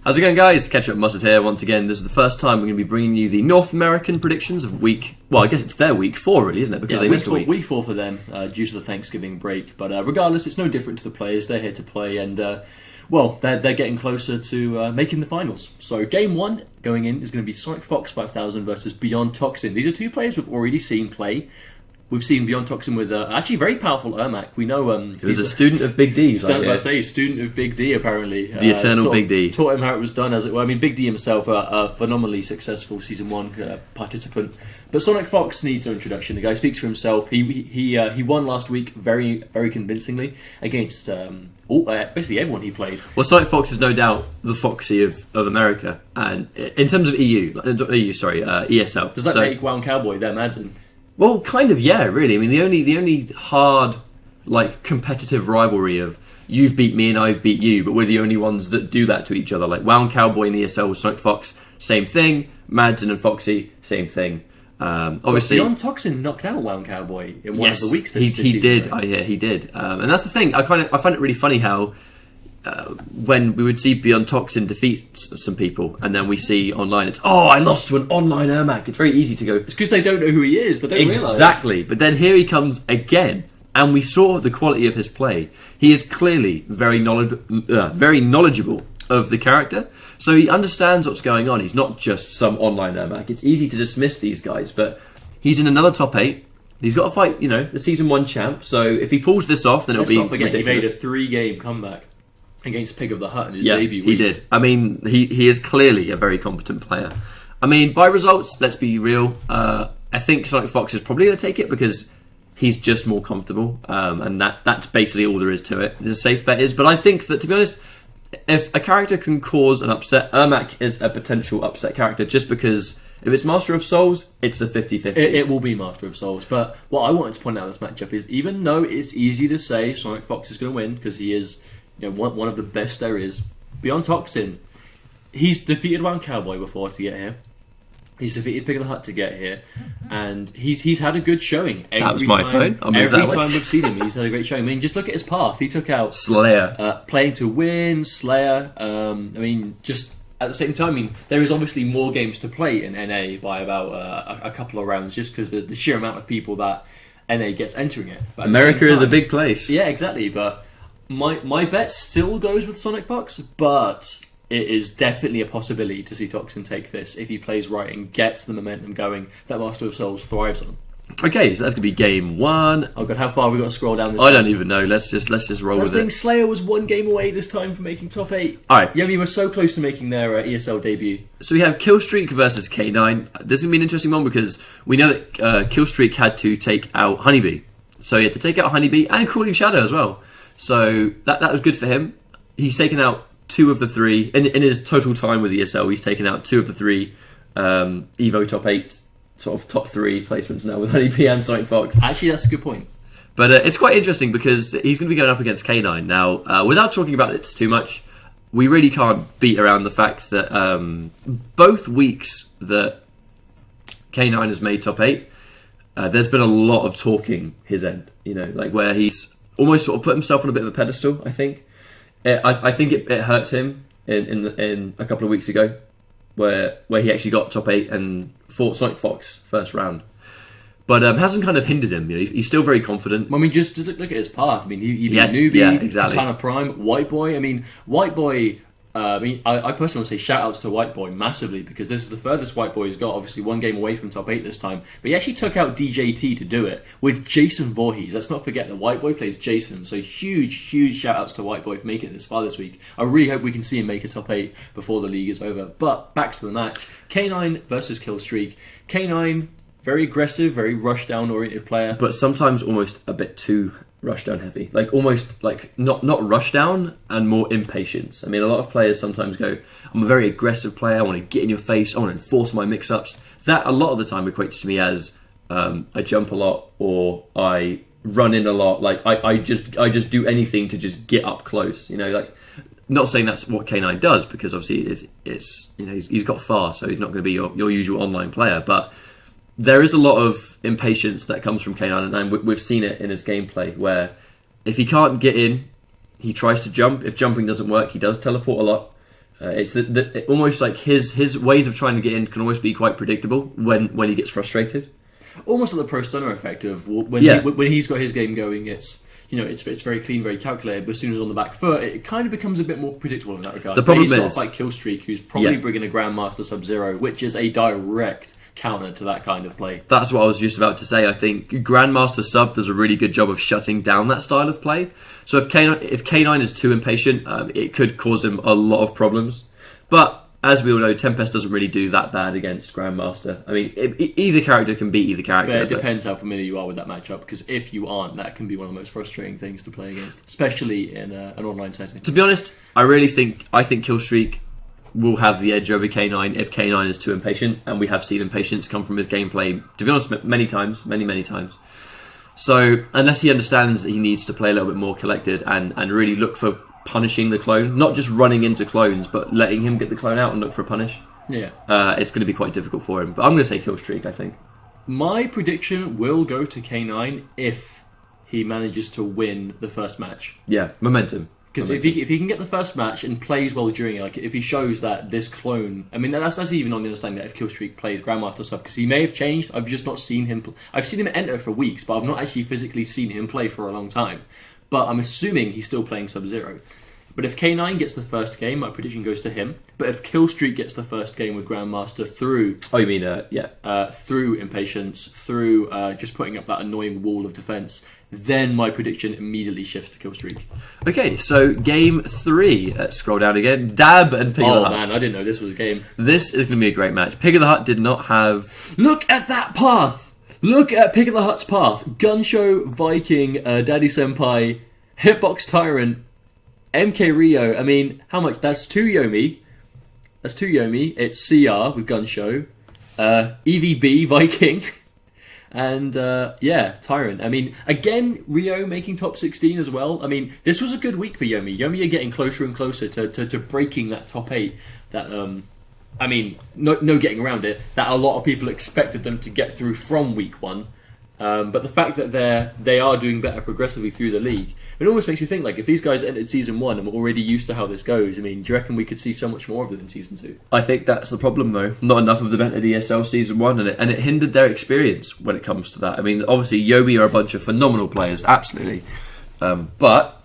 How's it going, guys? Catch Up Mustard here once again. This is the first time we're going to be bringing you the North American predictions of week... Well, I guess it's their week 4, really, isn't it? Because they missed a week. Week 4 for them, due to the Thanksgiving break. But regardless, it's no different to the players. They're here to play, and they're getting closer to making the finals. So game 1 going in is going to be Sonic Fox 5000 versus Beyond Toxin. These are two players we've already seen play. We've seen Beyond Toxin with actually very powerful Ermac. We know he's a student of Big D. Student of Big D, apparently. The eternal Big D. Taught him how it was done, as it were. I mean, Big D himself, a phenomenally successful Season 1 participant. But Sonic Fox needs no introduction. The guy speaks for himself. He won last week very, very convincingly against basically everyone he played. Well, Sonic Fox is no doubt the Foxy of America. And in terms of ESL. Does that make Wound Cowboy their Madsen? Well, kind of, yeah, really. I mean, the only hard, competitive rivalry of you've beat me and I've beat you, but we're the only ones that do that to each other. Like Wound Cowboy and ESL with Sonic Fox, same thing. Madsen and Foxy, same thing. Obviously, Beyond Toxin knocked out Wound Cowboy in one of the weeks. He did. I hear he did, and that's the thing. I find it really funny how when we would see Beyond Toxin defeat some people, and then we see online it's I lost to an online Ermac. It's very easy to go. It's because they don't know who he is. They don't realise. Exactly. But then here he comes again, and we saw the quality of his play. He is clearly very knowledgeable of the character, so he understands what's going on. He's not just some online Ermac. It's easy to dismiss these guys, but he's in another top 8. He's got to fight, the Season 1 champ. So if he pulls this off, then it'll be ridiculous. He made a 3-game comeback against Pig of the Hut in his debut week. He did. I mean, he is clearly a very competent player. I mean, by results, let's be real. I think Sonic Fox is probably going to take it because he's just more comfortable, and that's basically all there is to it. The safe bet is, but I think that, to be honest, if a character can cause an upset, Ermac is a potential upset character just because if it's Master of Souls, it's a 50-50. It will be Master of Souls, but what I wanted to point out in this matchup is even though it's easy to say Sonic Fox is going to win because he is one of the best there is, Beyond Toxin, he's defeated Wound Cowboy before to get here. He's defeated Pig of the Hut to get here, and he's had a good showing. Every time we've seen him, he's had a great showing. I mean, just look at his path. He took out Slayer, playing to win, Slayer. Just at the same time, there is obviously more games to play in NA by about a couple of rounds, just because the sheer amount of people that NA gets entering it. But America is a big place. Yeah, exactly. But my bet still goes with Sonic Fox, but it is definitely a possibility to see Toxin take this if he plays right and gets the momentum going that Master of Souls thrives on. Okay, so that's going to be game 1. Oh god, how far have we got to scroll down this I don't even know. Let's just roll with it. Slayer was 1 game away this time from making top 8. Alright. Yeah, we were so close to making their ESL debut. So we have Killstreak versus K9. This is going to be an interesting one because we know that Killstreak had to take out Honeybee. So he had to take out Honeybee and Crawling Shadow as well. So that was good for him. He's taken out 2 of the 3 in his total time with ESL. He's taken out 2 of the 3 Evo top 8, sort of top 3 placements now with Honeybee and Sonic Fox. Actually, that's a good point. But it's quite interesting because he's going to be going up against K9 now. Without talking about this too much, we really can't beat around the fact that both weeks that K9 has made top 8, there's been a lot of talking his end. Where he's almost sort of put himself on a bit of a pedestal. I think. I think it hurt him in a couple of weeks ago, where he actually got top 8 and fought Sonic Fox first round, but hasn't kind of hindered him. He's still very confident. I mean, just look at his path. I mean, he beat Newbie, exactly. Katana Prime, White Boy. I mean, White Boy. I personally want to say shout-outs to White Boy massively because this is the furthest White Boy's got, obviously 1 game away from top 8 this time. But he actually took out DJT to do it with Jason Voorhees. Let's not forget that White Boy plays Jason, so huge shout-outs to White Boy for making it this far this week. I really hope we can see him make a top 8 before the league is over. But back to the match. K9 versus Killstreak. K9, very aggressive, very rush-down oriented player. But sometimes almost a bit too rushdown heavy, not rushdown and more impatience. I mean, a lot of players sometimes go, I'm a very aggressive player, I want to get in your face, I want to enforce my mix-ups. That a lot of the time equates to me as I jump a lot or I run in a lot. I just do anything to just get up close. Not saying that's what K9 does because obviously he's got far, so he's not going to be your usual online player, but there is a lot of impatience that comes from K9, and we've seen it in his gameplay, where if he can't get in, he tries to jump. If jumping doesn't work, he does teleport a lot. It's almost like his ways of trying to get in can almost be quite predictable when he gets frustrated. Almost like the Pro Stunner effect of when he's got his game going, it's very clean, very calculated. But as soon as on the back foot, it kind of becomes a bit more predictable in that regard. The problem he's is, not like Killstreak, who's probably bringing a Grandmaster Sub-Zero, which is a direct counter to that kind of play. That's what I was just about to say. I think Grandmaster Sub does a really good job of shutting down that style of play. So if K9 is too impatient, it could cause him a lot of problems. But as we all know, Tempest doesn't really do that bad against Grandmaster. I mean, either character can beat either character. But it depends how familiar you are with that matchup, because if you aren't, that can be one of the most frustrating things to play against, especially in an online setting. To be honest, I think Killstreak will have the edge over K9 if K9 is too impatient, and we have seen impatience come from his gameplay, to be honest, many times. So, unless he understands that he needs to play a little bit more collected and really look for punishing the clone, not just running into clones, but letting him get the clone out and look for a punish. Yeah. It's going to be quite difficult for him. But I'm going to say Killstreak, I think. My prediction will go to K9 if he manages to win the first match. Yeah, momentum. Because if he can get the first match and plays well during it, like if he shows that this clone, I mean that's even on the understanding that if Killstreak plays Grandmaster Sub, because he may have changed. I've just not seen him. I've seen him enter for weeks, but I've not actually physically seen him play for a long time. But I'm assuming he's still playing Sub-Zero. But if K9 gets the first game, my prediction goes to him. But if Killstreak gets the first game with Grandmaster through... Oh, you mean, through impatience, through just putting up that annoying wall of defence, then my prediction immediately shifts to Killstreak. Okay, so game 3. Let's scroll down again. Dab and Pig of the Hut. Oh man, I didn't know this was a game. This is going to be a great match. Pig of the Hut did not have... Look at that path! Look at Pig of the Hut's path. Gunshow, Viking, Daddy Senpai, Hitbox Tyrant, MK Rio. I mean, how much? That's 2 Yomi. It's CR with Gunshow, EVB, Viking, and Tyrant. I mean, again, Rio making top 16 as well. I mean, this was a good week for Yomi. Yomi are getting closer and closer to breaking that top 8 that... I mean, no getting around it, that a lot of people expected them to get through from week 1. But the fact that they are doing better progressively through the league, it almost makes you think, like, if these guys entered season 1 and were already used to how this goes, I mean, do you reckon we could see so much more of them in season 2? I think that's the problem, though. Not enough of them entered ESL season 1, and it hindered their experience when it comes to that. I mean, obviously, Yomi are a bunch of phenomenal players, absolutely. But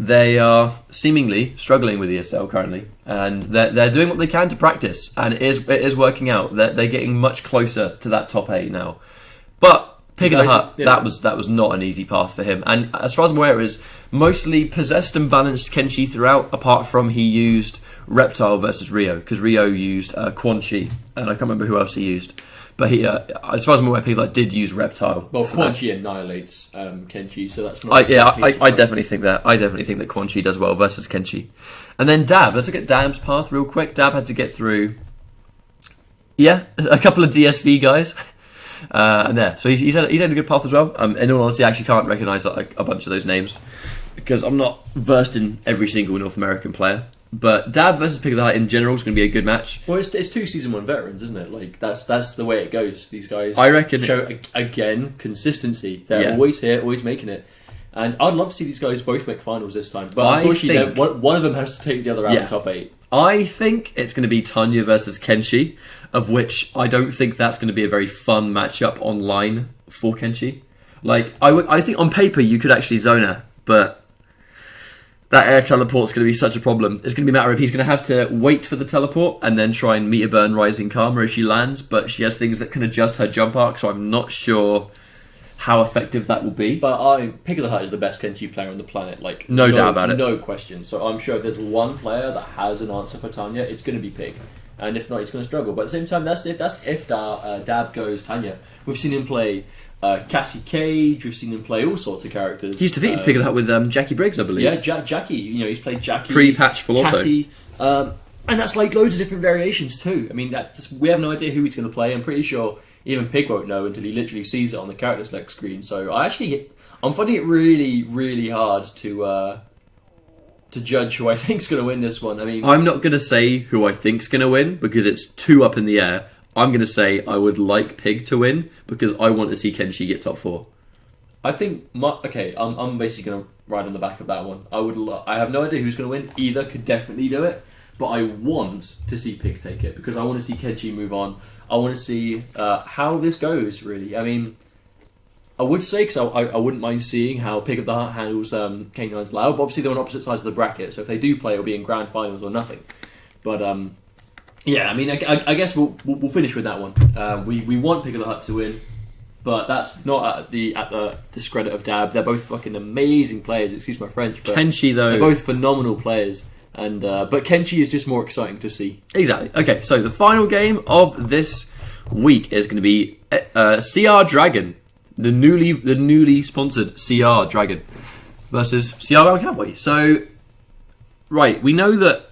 they are seemingly struggling with ESL currently, and they're doing what they can to practice, and it is working out. They're getting much closer to that top 8 now. But Pig of the Hut, that was not an easy path for him. And as far as I'm aware, it was mostly possessed and balanced Kenshi throughout, apart from he used Reptile versus Rio, because Rio used Quan Chi, and I can't remember who else he used. But he, as far as I'm aware, people did use Reptile. Well, Quan Chi annihilates Kenshi, so that's not. I definitely think that. I definitely think that Quan Chi does well versus Kenshi. And then Dab. Let's look at Dab's path real quick. Dab had to get through. Yeah, a couple of DSV guys. And there, so he's had a good path as well. In all honesty, I actually can't recognise like a bunch of those names because I'm not versed in every single North American player. But Dab versus Pig of the Hut in general is going to be a good match. Well, it's 2 season 1 veterans, isn't it? Like that's the way it goes. These guys, I reckon, show again consistency. They're always here, always making it. And I'd love to see these guys both make finals this time. But unfortunately, one of them has to take the other out in the top 8. I think it's going to be Tanya versus Kenshi, of which I don't think that's going to be a very fun matchup online for Kenshi. Like, I think on paper you could actually zone her, but that air teleport's going to be such a problem. It's going to be a matter of he's going to have to wait for the teleport and then try and meter burn Rising Karma as she lands, but she has things that can adjust her jump arc, so I'm not sure how effective that will be. But Pig of the Hut is the best Kenshi player on the planet. Like no doubt about it. No question. So I'm sure if there's one player that has an answer for Tanya, it's going to be Pig. And if not, he's going to struggle. But at the same time, that's if Dab goes Tanya. We've seen him play Cassie Cage. We've seen him play all sorts of characters. He's defeated Pig of the Hut with Jackie Briggs, I believe. Yeah, Jackie. You know, he's played Jackie. Pre-patch full auto. Cassie. And that's like loads of different variations too. I mean, we have no idea who he's going to play. I'm pretty sure even Pig won't know until he literally sees it on the character select screen. So I'm finding it really, really hard to judge who I think's going to win this one. I mean, I'm not going to say who I think's going to win because it's too up in the air. I'm going to say I would like Pig to win because I want to see Kenshi get top 4. I think I'm basically going to ride on the back of that one. I have no idea who's going to win. Either could definitely do it. but I want to see Pig take it because I want to see Kenshi move on. I want to see how this goes, really. I mean, I would say, because I wouldn't mind seeing how Pig of the Heart handles K9's Lao, but obviously they're on opposite sides of the bracket, so if they do play, it'll be in grand finals or nothing. But, yeah, I mean, I guess we'll finish with that one. We want Pig of the Heart to win, but that's not at the discredit of Dab. They're both fucking amazing players, excuse my French. But Kenshi, though... they're both phenomenal players. And but Kenshi is just more exciting to see. Exactly. Okay, so the final game of this week is going to be CR Dragon, the newly sponsored CR Dragon versus CR Wound Cowboy. So, right, we know that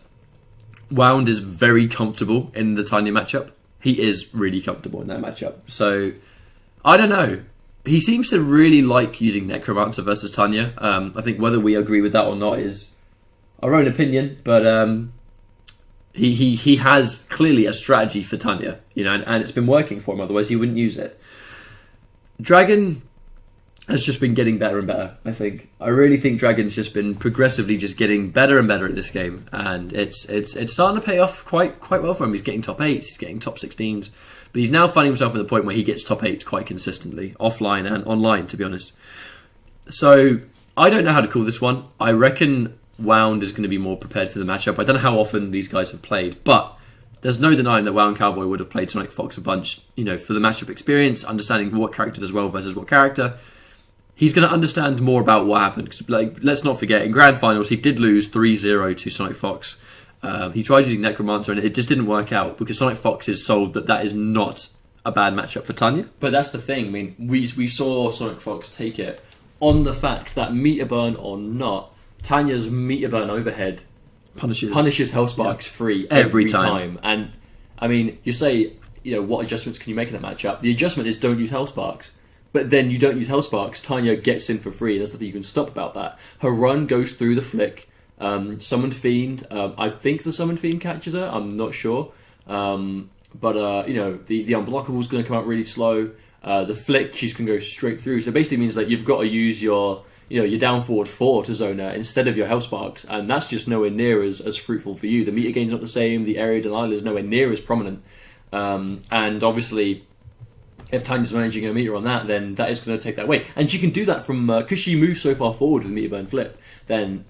Wound is very comfortable in the Tanya matchup. He is really comfortable in that matchup. So, I don't know. He seems to really like using Necromancer versus Tanya. I think whether we agree with that or not is our own opinion, but he has clearly a strategy for Tanya, and it's been working for him. Otherwise, he wouldn't use it. Dragon has just been getting better and better. I really think Dragon's just been progressively just getting better and better at this game, and it's starting to pay off quite well for him. He's getting top 8s, he's getting top 16s, but he's now finding himself at the point where he gets top 8s quite consistently, offline and online, to be honest. So I don't know how to call this one. I reckon Wound is going to be more prepared for the matchup. I don't know how often these guys have played, but there's no denying that Wound Cowboy would have played Sonic Fox a bunch, for the matchup experience, understanding what character does well versus what character. He's going to understand more about what happened. Because, let's not forget, in Grand Finals, he did lose 3-0 to Sonic Fox. He tried using Necromancer, and it just didn't work out, because Sonic Fox is sold that is not a bad matchup for Tanya. But that's the thing. I mean, we saw Sonic Fox take it on the fact that meter burn or not, Tanya's meter burn overhead punishes Hellsparks free every time. And I mean, you say, what adjustments can you make in that matchup? The adjustment is don't use Hellsparks. But then you don't use Hellsparks, Tanya gets in for free, and there's nothing you can stop about that. Her run goes through the flick. Summoned Fiend, I think the Summoned Fiend catches her, I'm not sure. But the Unblockable is going to come out really slow. The flick, she's going to go straight through. So it basically means that you've got to use your down forward 4 to zone her instead of your Hellsparks, and that's just nowhere near as fruitful for you. The meter gain's not the same, the area denial is nowhere near as prominent. And obviously, if Tanya's managing her meter on that, then that is going to take that away. And she can do that from, because she moves so far forward with the meter burn flip, then,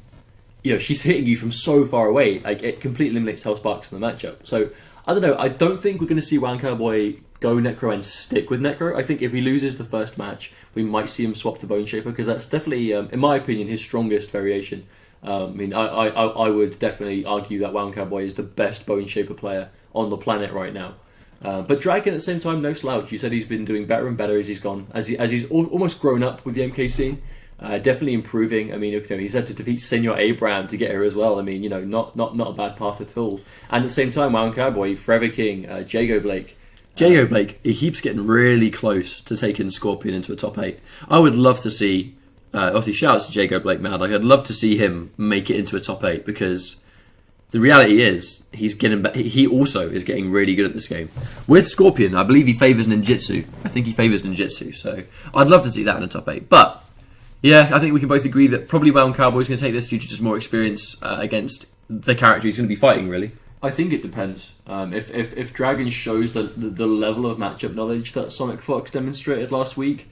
she's hitting you from so far away. Like, it completely eliminates Hellsparks in the matchup. So, I don't know, I don't think we're going to see Wound Cowboy go Necro and stick with Necro. I think if he loses the first match, we might see him swap to Bone Shaper, because that's definitely, in my opinion, his strongest variation. I would definitely argue that Wound Cowboy is the best Bone Shaper player on the planet right now. But Dragon at the same time, no slouch. You said he's been doing better and better as he's gone, as he's almost grown up with the MK scene. Definitely improving. I mean, he's had to defeat Senor Abraham to get here as well. I mean, not a bad path at all. And at the same time, Wound Cowboy, Forever King, Jago Blake. Jago Blake, he keeps getting really close to taking Scorpion into a top 8. I would love to see, obviously shout out to Jago Blake, man. I'd love to see him make it into a top 8, because the reality is, he also is getting really good at this game. With Scorpion, I believe he favours Ninjutsu. I think he favours Ninjutsu, so I'd love to see that in a top 8. But, yeah, I think we can both agree that probably Wound Cowboy's going to take this due to just more experience against the character he's going to be fighting, really. I think it depends. If Dragon shows the level of matchup knowledge that Sonic Fox demonstrated last week,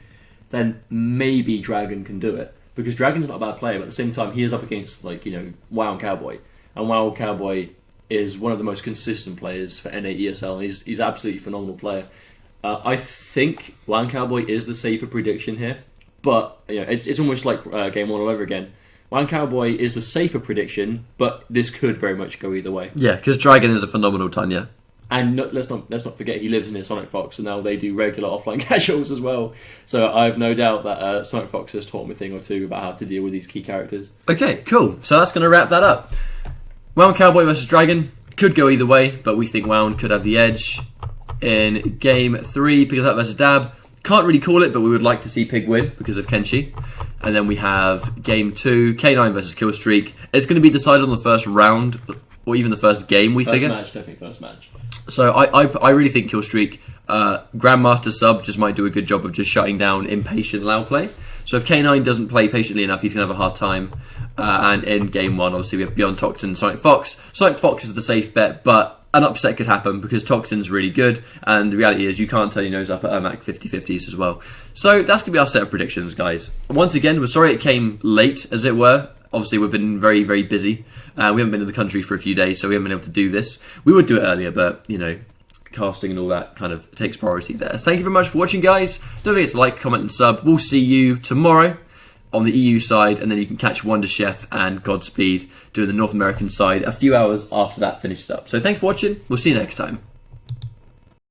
then maybe Dragon can do it. Because Dragon's not a bad player, but at the same time, he is up against, Wound Cowboy. And Wound Cowboy is one of the most consistent players for NA ESL, and he's an absolutely phenomenal player. I think Wound Cowboy is the safer prediction here, but it's almost like game 1 all over again. Wound Cowboy is the safer prediction, but this could very much go either way. Yeah, because Dragon is a phenomenal Tanya. And let's not forget, he lives in his Sonic Fox, and now they do regular offline casuals as well. So I have no doubt that Sonic Fox has taught him a thing or two about how to deal with these key characters. Okay, cool. So that's going to wrap that up. Wound Cowboy versus Dragon could go either way, but we think Wound could have the edge. In Game 3, Pig versus Dab. Can't really call it, but we would like to see Pig win because of Kenshi. And then we have Game 2, K9 versus Killstreak. It's going to be decided on the first round, or even the first game, we figure. Definitely first match. So I really think Killstreak, Grandmaster sub, just might do a good job of just shutting down impatient Lao play. So if K9 doesn't play patiently enough, he's going to have a hard time. And in game 1, obviously, we have Beyond Toxin, Sonic Fox. Sonic Fox is the safe bet, but an upset could happen because Toxin's really good, and the reality is you can't turn your nose up at Ermac 50-50s as well. So that's going to be our set of predictions, guys. Once again, we're sorry it came late, as it were. Obviously, we've been very, very busy. We haven't been in the country for a few days, so we haven't been able to do this. We would do it earlier, but, you know, casting and all that kind of takes priority there. So thank you very much for watching, guys. Don't forget to like, comment, and sub. We'll see you tomorrow on the EU side, and then you can catch Wonder Chef and Godspeed doing the North American side a few hours after that finishes up. So thanks for watching. We'll see you next time.